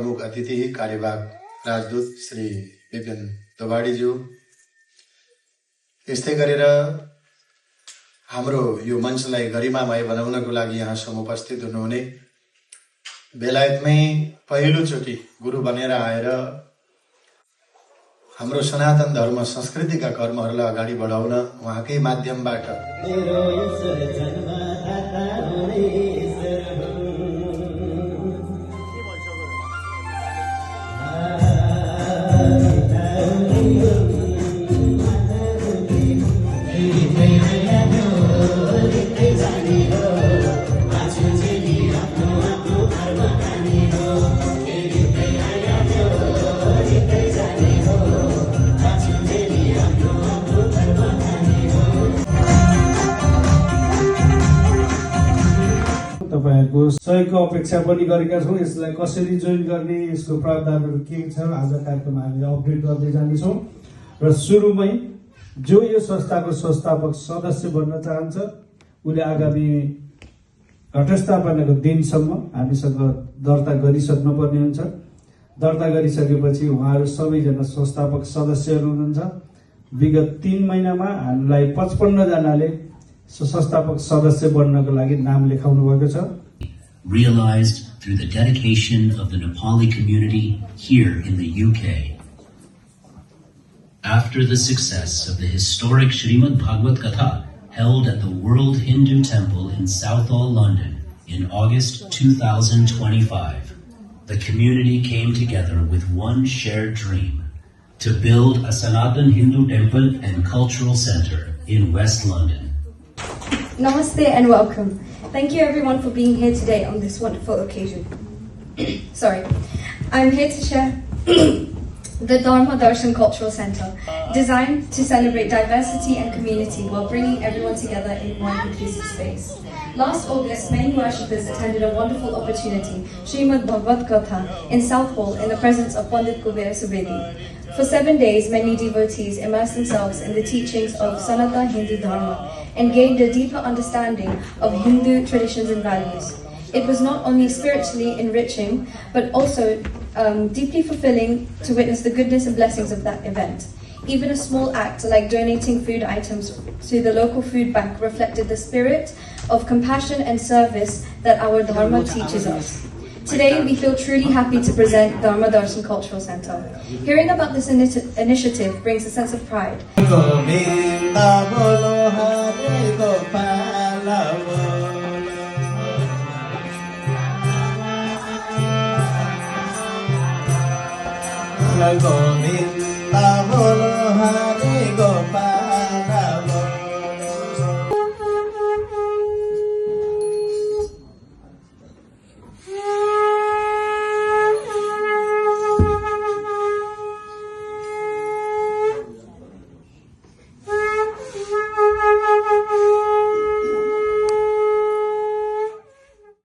प्रमुख अतिथि कार्यवाहक राजदूत श्री विपिन दोबाडीज्यू, यस्तै गरेर हाम्रो यो मञ्चलाई गरिमामय बनाउनको लागि यहाँसम्म उपस्थित हुनुहुने बेलायतमै पहिलोचोटि गुरु बनेर आएर हाम्रो सनातन धर्म संस्कृतिका कर्महरूलाई अगाडि बढाउन उहाँकै माध्यमबाट तपाईहरुको सहयोगको अपेक्षा पनि गरेका छौँ। यसलाई कसरी जोइन गर्ने, यसको प्रावधानहरू के छ, आज कार्यक्रम हामीले अपडेट गर्दै जानेछौँ। र सुरुमै जो यो संस्थाको संस्थापक सदस्य बन्न चाहन्छ उले आगामी घटस्थापनाको दिनसम्म हामीसँग दर्ता गरिसक्नु पर्ने हुन्छ। दर्ता गरिसकेपछि उहाँहरू सबैजना संस्थापक सदस्यहरू हुनुहुन्छ। विगत 3 महिनामा हामीलाई 55 जनाले संस्थापक सदस्य बन्नको लागि नाम लेखाउनु भएको छ। Realized through the dedication of the Nepali community here in the UK. After the success of the historic Srimad Bhagavad Katha held at the World Hindu Temple in Southall, London in August 2025, the community came together with one shared dream to build a Sanatan Hindu temple and cultural center in West London. Namaste and welcome. Thank you everyone for being here today on this wonderful occasion. Sorry. I'm here to share the Dharma Darshan Cultural Center, designed to celebrate diversity and community while bringing everyone together in one inclusive space. Last August, many worshippers attended a wonderful opportunity, Srimad Bhagavad Katha, in Southall in the presence of Pandit Kubera Subedi. For 7 days, many devotees immersed themselves in the teachings of Sanatana Hindu Dharma and gained a deeper understanding of Hindu traditions and values. It was not only spiritually enriching, but also deeply fulfilling to witness the goodness and blessings of that event. Even a small act like donating food items to the local food bank reflected the spirit of compassion and service that our Dharma teaches us. Today, we feel truly happy to present Dharma Darshan Cultural Center. Hearing about this initiative brings a sense of pride. Govinda bolo